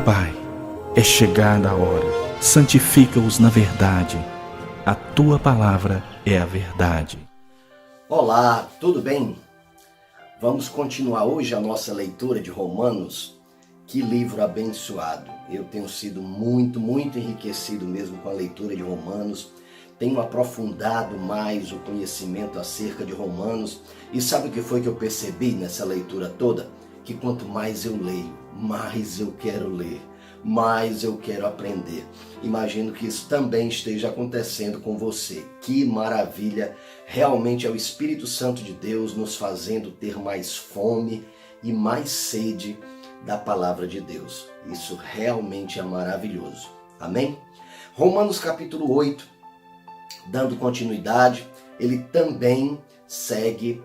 Pai, é chegada a hora, santifica-os na verdade, a Tua palavra é a verdade. Olá, tudo bem? Vamos continuar hoje a nossa leitura de Romanos. Que livro abençoado! Eu tenho sido muito enriquecido mesmo com a leitura de Romanos. Tenho aprofundado mais o conhecimento acerca de Romanos. E sabe o que foi que eu percebi nessa leitura toda? Que quanto mais eu leio, mais eu quero ler, mais eu quero aprender. Imagino que isso também esteja acontecendo com você. Que maravilha! Realmente é o Espírito Santo de Deus nos fazendo ter mais fome e mais sede da palavra de Deus. Isso realmente é maravilhoso. Amém? Romanos capítulo 8, dando continuidade, ele também segue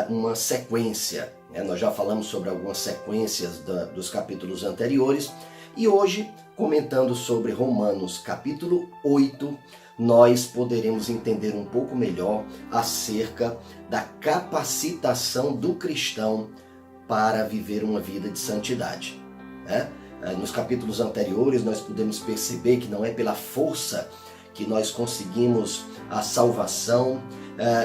uma sequência. Nós já falamos sobre algumas sequências dos capítulos anteriores e hoje, comentando sobre Romanos capítulo 8, nós poderemos entender um pouco melhor acerca da capacitação do cristão para viver uma vida de santidade. Nos capítulos anteriores nós podemos perceber que não é pela força que nós conseguimos a salvação,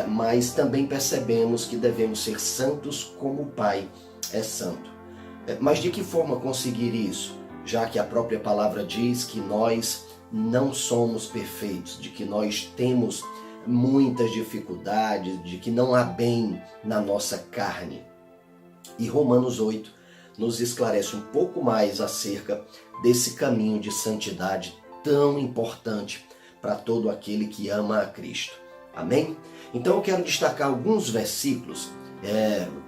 mas também percebemos que devemos ser santos como o Pai é santo. Mas de que forma conseguir isso? Já que a própria palavra diz que nós não somos perfeitos, de que nós temos muitas dificuldades, de que não há bem na nossa carne. E Romanos 8 nos esclarece um pouco mais acerca desse caminho de santidade tão importante para todo aquele que ama a Cristo. Amém? Então eu quero destacar alguns versículos.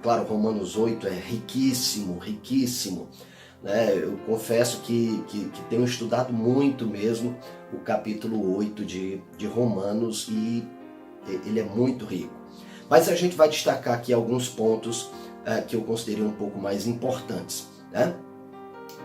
Claro, Romanos 8 é riquíssimo. Eu confesso que tenho estudado muito mesmo o capítulo 8 de Romanos e ele é muito rico. Mas a gente vai destacar aqui alguns pontos que eu considerei um pouco mais importantes.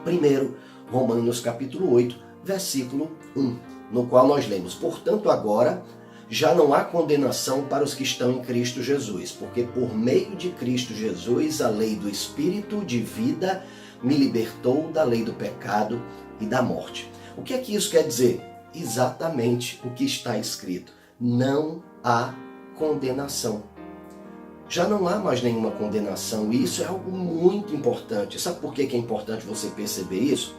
Primeiro, Romanos capítulo 8, versículo 1, no qual nós lemos: portanto agora já não há condenação para os que estão em Cristo Jesus, porque por meio de Cristo Jesus a lei do Espírito de vida me libertou da lei do pecado e da morte. O que é que isso quer dizer? Exatamente o que está escrito: não há condenação. Já não há mais nenhuma condenação, e isso é algo muito importante. Sabe por que é importante você perceber isso?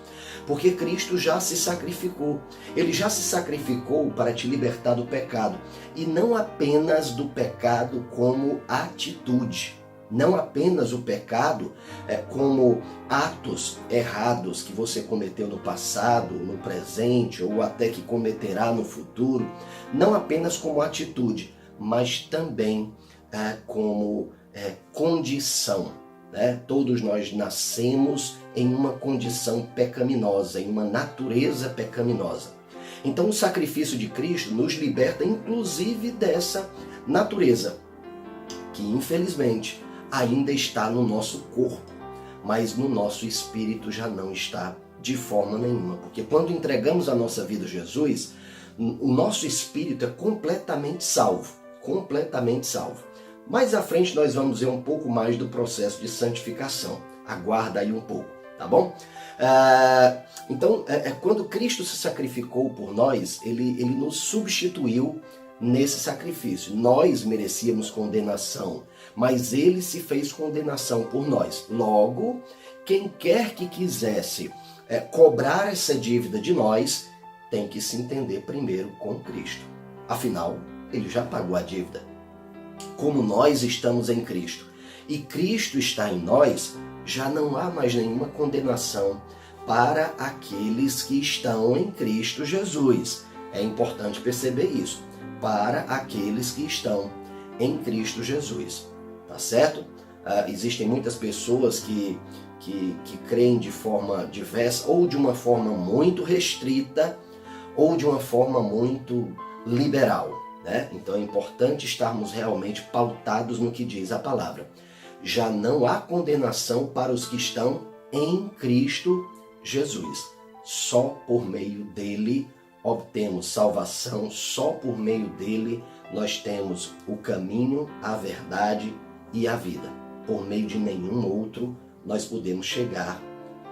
Porque Cristo já se sacrificou. Ele já se sacrificou para te libertar do pecado. E não apenas do pecado como atitude. Não apenas o pecado como atos errados que você cometeu no passado, no presente, ou até que cometerá no futuro. Não apenas como atitude, mas também como condição. Todos nós nascemos em uma condição pecaminosa, em uma natureza pecaminosa. Então o sacrifício de Cristo nos liberta inclusive dessa natureza, que infelizmente ainda está no nosso corpo, mas no nosso espírito já não está de forma nenhuma. Porque quando entregamos a nossa vida a Jesus, o nosso espírito é completamente salvo. Completamente salvo. Mais à frente nós vamos ver um pouco mais do processo de santificação. Aguarda aí um pouco, tá bom? Então, quando Cristo se sacrificou por nós, ele nos substituiu nesse sacrifício. Nós merecíamos condenação, mas ele se fez condenação por nós. Logo, quem quer que quisesse cobrar essa dívida de nós, tem que se entender primeiro com Cristo. Afinal, ele já pagou a dívida. Como nós estamos em Cristo e Cristo está em nós, já não há mais nenhuma condenação para aqueles que estão em Cristo Jesus. É importante perceber isso. Para aqueles que estão em Cristo Jesus. Tá certo? Existem muitas pessoas que creem de forma diversa, ou de uma forma muito restrita, ou de uma forma muito liberal. Então é importante estarmos realmente pautados no que diz a palavra. Já não há condenação para os que estão em Cristo Jesus. Só por meio dele obtemos salvação, só por meio dele nós temos o caminho, a verdade e a vida. por meio de nenhum outro nós podemos chegar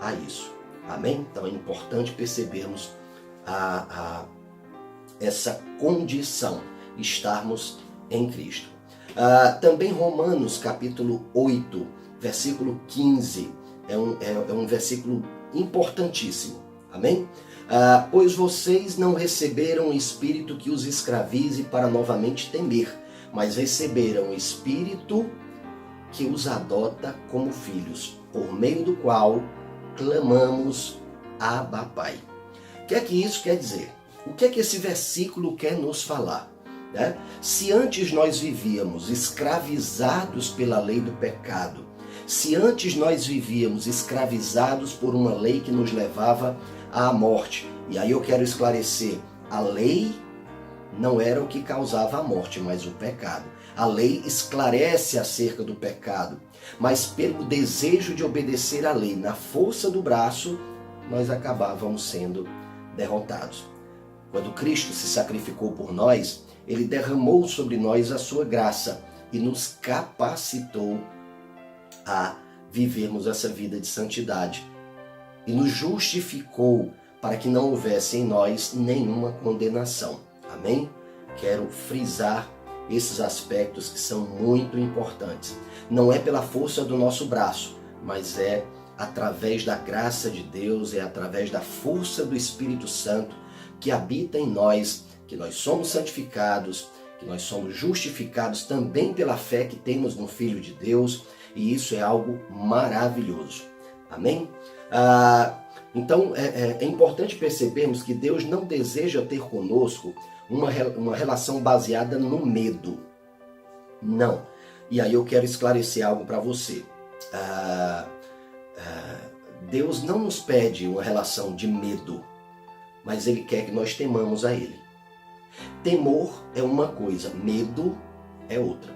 a isso. Amém? Então é importante percebermos essa condição, estarmos em Cristo. Também Romanos capítulo 8, versículo 15, é um versículo importantíssimo. Amém? Pois vocês não receberam o Espírito que os escravize para novamente temer, mas receberam o Espírito que os adota como filhos, por meio do qual clamamos Abba Pai. O que é que isso quer dizer? O que é que esse versículo quer nos falar? Né? Se antes nós vivíamos escravizados pela lei do pecado, se antes nós vivíamos escravizados por uma lei que nos levava à morte, e aí eu quero esclarecer, a lei não era o que causava a morte, mas o pecado. A lei esclarece acerca do pecado, mas pelo desejo de obedecer à lei, na força do braço, nós acabávamos sendo derrotados. Quando Cristo se sacrificou por nós, Ele derramou sobre nós a sua graça e nos capacitou a vivermos essa vida de santidade. E nos justificou para que não houvesse em nós nenhuma condenação. Amém? Quero frisar esses aspectos que são muito importantes. Não é pela força do nosso braço, mas é através da graça de Deus, é através da força do Espírito Santo que habita em nós, que nós somos santificados, que nós somos justificados também pela fé que temos no Filho de Deus, e isso é algo maravilhoso. Amém? Então é importante percebermos que Deus não deseja ter conosco uma relação baseada no medo. Não. E aí eu quero esclarecer algo para você. Deus não nos pede uma relação de medo, mas Ele quer que nós temamos a Ele. Temor é uma coisa, medo é outra.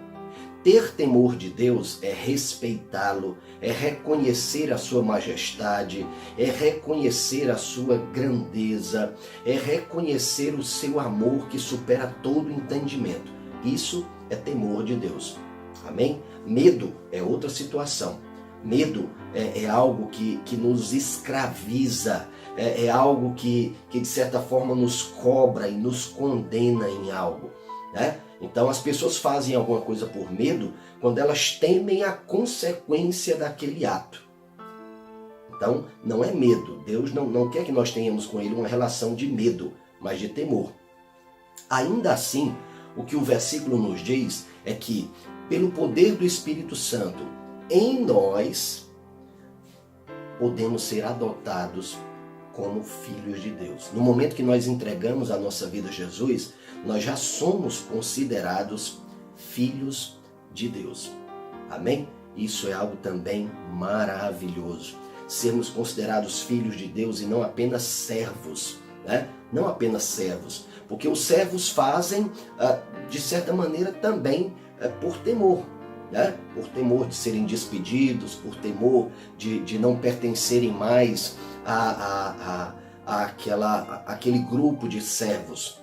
Ter temor de Deus é respeitá-lo, é reconhecer a sua majestade, é reconhecer a sua grandeza, é reconhecer o seu amor que supera todo entendimento. Isso é temor de Deus. Amém? Medo é outra situação. Medo é algo que nos escraviza, é algo que de certa forma nos cobra e nos condena em algo, né? Então as pessoas fazem alguma coisa por medo quando elas temem a consequência daquele ato. Então não é medo. Deus não quer que nós tenhamos com Ele uma relação de medo, mas de temor. Ainda assim, o que o versículo nos diz é que, pelo poder do Espírito Santo, em nós podemos ser adotados como filhos de Deus. No momento que nós entregamos a nossa vida a Jesus, nós já somos considerados filhos de Deus. Amém? Isso é algo também maravilhoso. Sermos considerados filhos de Deus e não apenas servos, né? Não apenas servos, porque os servos fazem, de certa maneira, também por temor. Né? Por temor de serem despedidos, por temor de não pertencerem mais àquele grupo de servos.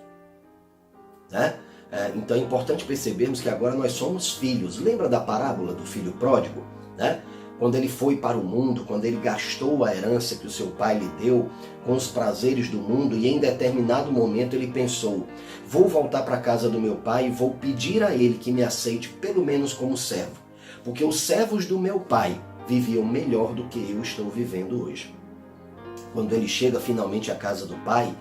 Né? Então é importante percebermos que agora nós somos filhos. Lembra da parábola do filho pródigo? Né? Quando ele foi para o mundo, quando ele gastou a herança que o seu pai lhe deu com os prazeres do mundo, e em determinado momento ele pensou: vou voltar para a casa do meu pai e vou pedir a ele que me aceite pelo menos como servo, porque os servos do meu pai viviam melhor do que eu estou vivendo hoje. Quando ele chega finalmente à casa do pai,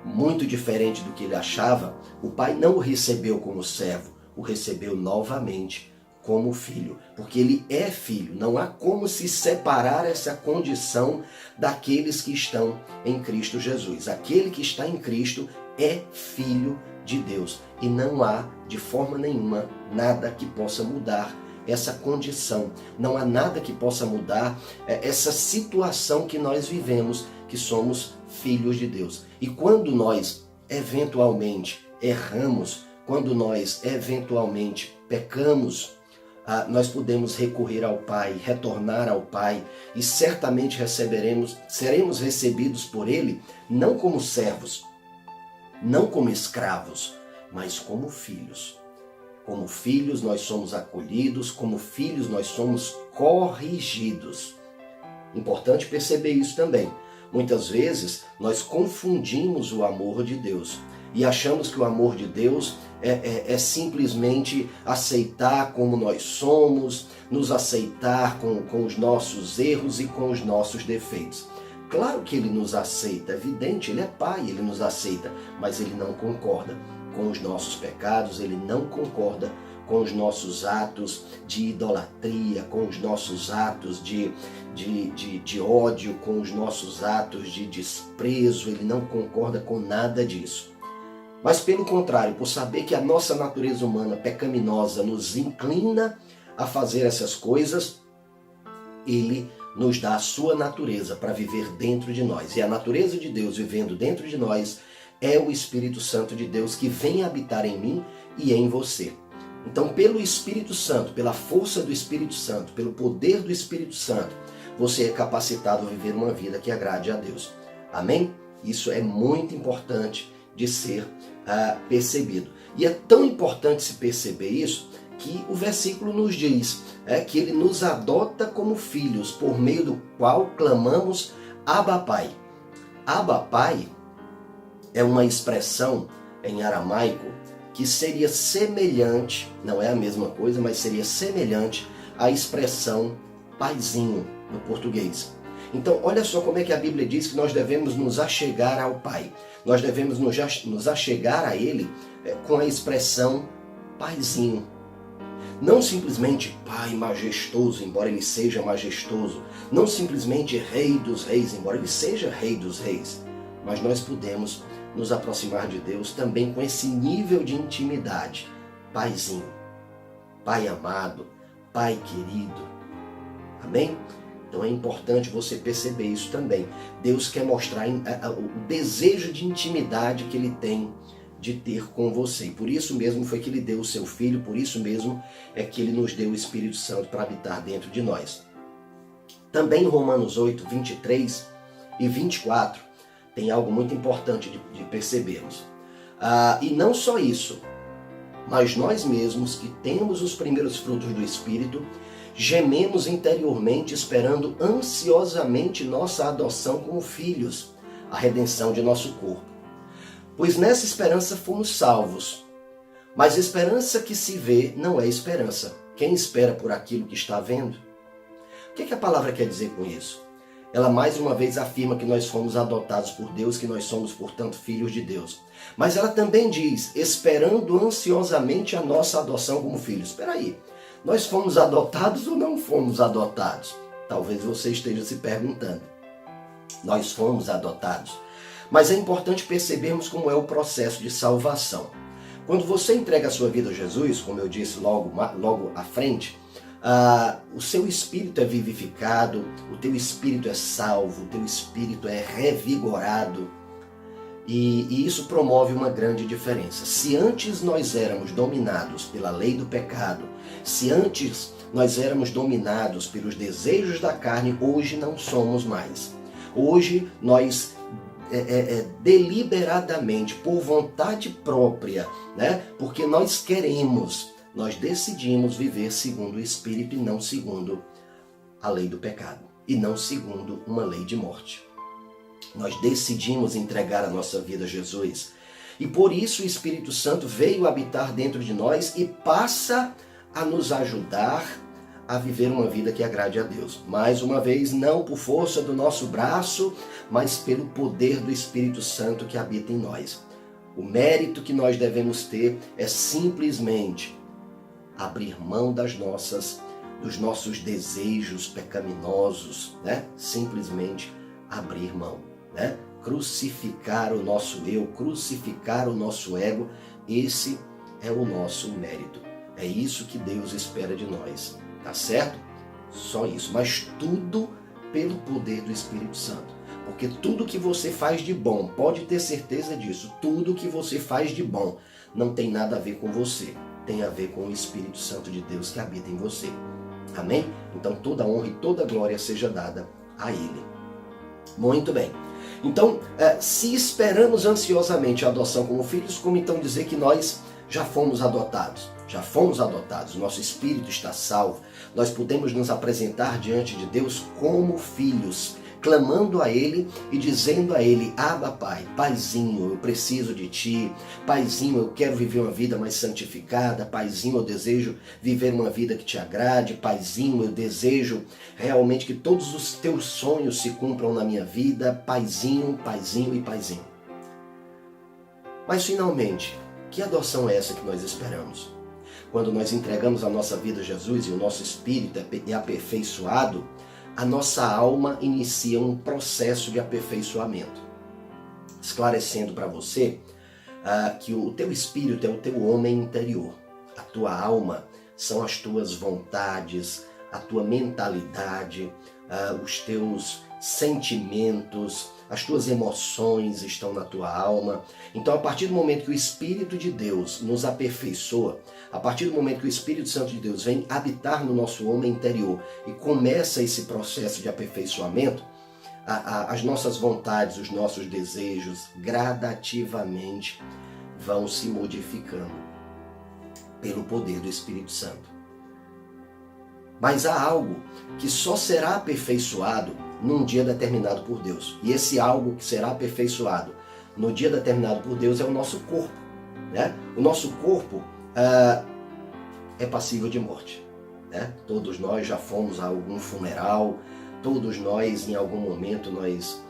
muito diferente do que ele achava, o pai não o recebeu como servo, o recebeu novamente como filho, porque ele é filho. Não há como se separar essa condição daqueles que estão em Cristo Jesus. Aquele que está em Cristo é filho de Deus, e não há de forma nenhuma nada que possa mudar essa condição. Não há nada que possa mudar essa situação que nós vivemos, que somos filhos de Deus. E quando nós eventualmente erramos, quando nós eventualmente pecamos, nós podemos recorrer ao Pai, retornar ao Pai, e certamente seremos recebidos por Ele, não como servos, não como escravos, mas como filhos. Como filhos nós somos acolhidos, como filhos nós somos corrigidos. Importante perceber isso também. Muitas vezes nós confundimos o amor de Deus e achamos que o amor de Deus é simplesmente aceitar como nós somos, nos aceitar com os nossos erros e com os nossos defeitos. Claro que Ele nos aceita, é evidente, Ele é Pai, Ele nos aceita, mas Ele não concorda com os nossos pecados, Ele não concorda com os nossos atos de idolatria, com os nossos atos de ódio, com os nossos atos de desprezo, Ele não concorda com nada disso. Mas pelo contrário, por saber que a nossa natureza humana pecaminosa nos inclina a fazer essas coisas, Ele nos dá a sua natureza para viver dentro de nós. E a natureza de Deus vivendo dentro de nós é o Espírito Santo de Deus que vem habitar em mim e em você. Então, pelo Espírito Santo, pela força do Espírito Santo, pelo poder do Espírito Santo, você é capacitado a viver uma vida que agrade a Deus. Amém? Isso é muito importante de ser percebido. E é tão importante se perceber isso que o versículo nos diz que Ele nos adota como filhos, por meio do qual clamamos Abba Pai. Abba Pai é uma expressão em aramaico que seria semelhante, não é a mesma coisa, mas seria semelhante à expressão paizinho no português. Então, olha só como é que a Bíblia diz que nós devemos nos achegar ao Pai. Nós devemos nos achegar a Ele com a expressão paizinho. Não simplesmente Pai majestoso, embora Ele seja majestoso. Não simplesmente Rei dos Reis, embora Ele seja Rei dos Reis. Mas nós podemos nos aproximar de Deus também com esse nível de intimidade. Paizinho, Pai amado, Pai querido. Amém? Então é importante você perceber isso também. Deus quer mostrar o desejo de intimidade que Ele tem de ter com você. E por isso mesmo foi que Ele deu o seu Filho, por isso mesmo é que Ele nos deu o Espírito Santo para habitar dentro de nós. Também em Romanos 8, 23 e 24, tem algo muito importante de percebermos. E não só isso, mas nós mesmos que temos os primeiros frutos do Espírito, gememos interiormente esperando ansiosamente nossa adoção como filhos, a redenção de nosso corpo. Pois nessa esperança fomos salvos. Mas esperança que se vê não é esperança. Quem espera por aquilo que está vendo? O que a palavra quer dizer com isso? Ela mais uma vez afirma que nós fomos adotados por Deus, que nós somos, portanto, filhos de Deus. Mas ela também diz, esperando ansiosamente a nossa adoção como filhos. Espera aí, nós fomos adotados ou não fomos adotados? Talvez você esteja se perguntando. Nós fomos adotados. Mas é importante percebermos como é o processo de salvação. Quando você entrega a sua vida a Jesus, como eu disse logo à frente, o seu espírito é vivificado, o teu espírito é salvo, o teu espírito é revigorado. E isso promove uma grande diferença. Se antes nós éramos dominados pela lei do pecado, se antes nós éramos dominados pelos desejos da carne, hoje não somos mais. Hoje nós deliberadamente, por vontade própria, né? Porque nós queremos, nós decidimos viver segundo o Espírito e não segundo a lei do pecado, e não segundo uma lei de morte. Nós decidimos entregar a nossa vida a Jesus. E por isso o Espírito Santo veio habitar dentro de nós e passa a nos ajudar a viver uma vida que agrade a Deus. Mais uma vez, não por força do nosso braço, mas pelo poder do Espírito Santo que habita em nós. O mérito que nós devemos ter é simplesmente abrir mão dos nossos desejos pecaminosos, né? Simplesmente abrir mão, né? Crucificar o nosso eu, crucificar o nosso ego, esse é o nosso mérito. É isso que Deus espera de nós, tá certo? Só isso, mas tudo pelo poder do Espírito Santo. Porque tudo que você faz de bom, pode ter certeza disso, tudo que você faz de bom não tem nada a ver com você, tem a ver com o Espírito Santo de Deus que habita em você. Amém? Então toda honra e toda glória seja dada a Ele. Muito bem. Então, se esperamos ansiosamente a adoção como filhos, como então dizer que nós já fomos adotados? já fomos adotados, nosso espírito está salvo, nós podemos nos apresentar diante de Deus como filhos, clamando a Ele e dizendo a Ele: Abba, Pai, Paizinho, eu preciso de Ti, Paizinho, eu quero viver uma vida mais santificada, Paizinho, eu desejo viver uma vida que Te agrade, Paizinho, eu desejo realmente que todos os Teus sonhos se cumpram na minha vida, Paizinho, Paizinho e Paizinho. Mas finalmente, que adoção é essa que nós esperamos? Quando nós entregamos a nossa vida a Jesus e o nosso espírito é aperfeiçoado, a nossa alma inicia um processo de aperfeiçoamento. Esclarecendo para você que o teu espírito é o teu homem interior. A tua alma são as tuas vontades, a tua mentalidade, os teus sentimentos, as tuas emoções estão na tua alma. Então, a partir do momento que o Espírito de Deus nos aperfeiçoa, a partir do momento que o Espírito Santo de Deus vem habitar no nosso homem interior e começa esse processo de aperfeiçoamento, as nossas vontades, os nossos desejos gradativamente vão se modificando pelo poder do Espírito Santo. Mas há algo que só será aperfeiçoado num dia determinado por Deus. E esse algo que será aperfeiçoado no dia determinado por Deus é o nosso corpo, né? O nosso corpo é passível de morte, né? Todos nós já fomos a algum funeral, todos nós em algum momento nós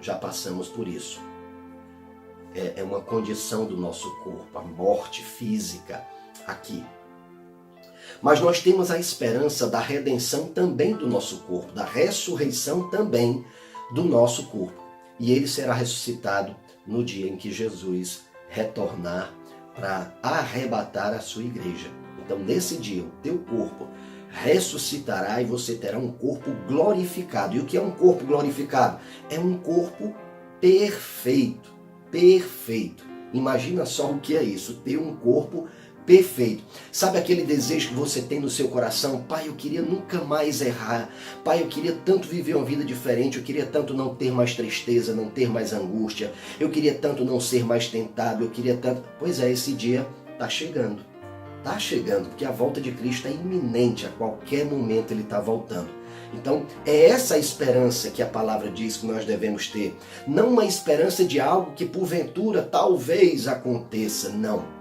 já passamos por isso. É uma condição do nosso corpo, a morte física aqui. Mas nós temos a esperança da redenção também do nosso corpo, da ressurreição também do nosso corpo. E ele será ressuscitado no dia em que Jesus retornar para arrebatar a sua igreja. Então, nesse dia, o teu corpo ressuscitará e você terá um corpo glorificado. E o que é um corpo glorificado? É um corpo perfeito. Perfeito. Imagina só o que é isso, ter um corpo perfeito. Sabe aquele desejo que você tem no seu coração? Pai, eu queria nunca mais errar. Pai, eu queria tanto viver uma vida diferente. Eu queria tanto não ter mais tristeza, não ter mais angústia. Eu queria tanto não ser mais tentado. Eu queria tanto... Pois é, esse dia está chegando. Está chegando, porque a volta de Cristo é iminente. A qualquer momento ele está voltando. Então, é essa a esperança que a palavra diz que nós devemos ter. Não uma esperança de algo que porventura talvez aconteça. Não.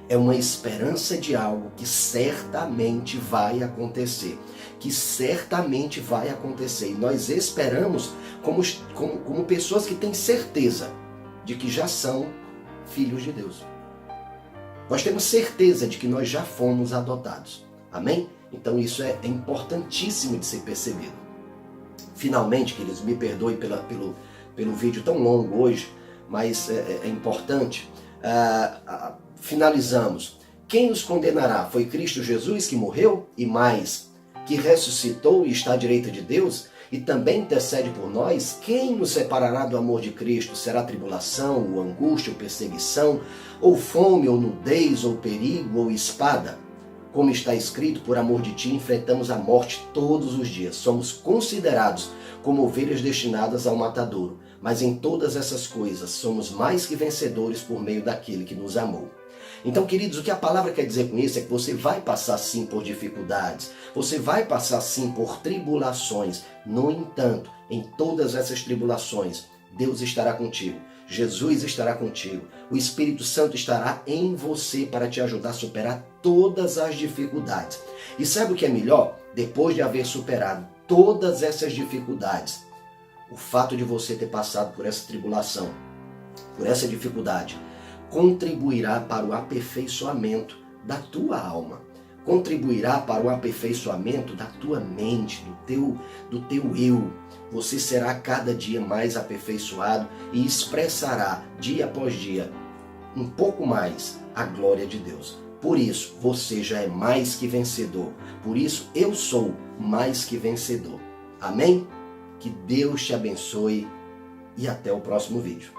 É uma esperança de algo que certamente vai acontecer. Que certamente vai acontecer. E nós esperamos como pessoas que têm certeza de que já são filhos de Deus. Nós temos certeza de que nós já fomos adotados. Amém? Então isso é importantíssimo de ser percebido. Finalmente, queridos, me perdoe pelo vídeo tão longo hoje, mas é importante. Finalizamos. Quem nos condenará? Foi Cristo Jesus que morreu e mais, que ressuscitou e está à direita de Deus e também intercede por nós. Quem nos separará do amor de Cristo? Será tribulação, ou angústia, ou perseguição, ou fome, ou nudez, ou perigo, ou espada? Como está escrito, por amor de ti enfrentamos a morte todos os dias. Somos considerados como ovelhas destinadas ao matadouro. Mas em todas essas coisas somos mais que vencedores por meio daquele que nos amou. Então, queridos, o que a palavra quer dizer com isso é que você vai passar sim por dificuldades, você vai passar sim por tribulações. No entanto, em todas essas tribulações, Deus estará contigo, Jesus estará contigo, o Espírito Santo estará em você para te ajudar a superar todas as dificuldades. E sabe o que é melhor? Depois de haver superado todas essas dificuldades, o fato de você ter passado por essa tribulação, por essa dificuldade, contribuirá para o aperfeiçoamento da tua alma, contribuirá para o aperfeiçoamento da tua mente, do teu eu. Você será cada dia mais aperfeiçoado e expressará dia após dia um pouco mais a glória de Deus. Por isso, você já é mais que vencedor. Por isso, eu sou mais que vencedor. Amém? Que Deus te abençoe e até o próximo vídeo.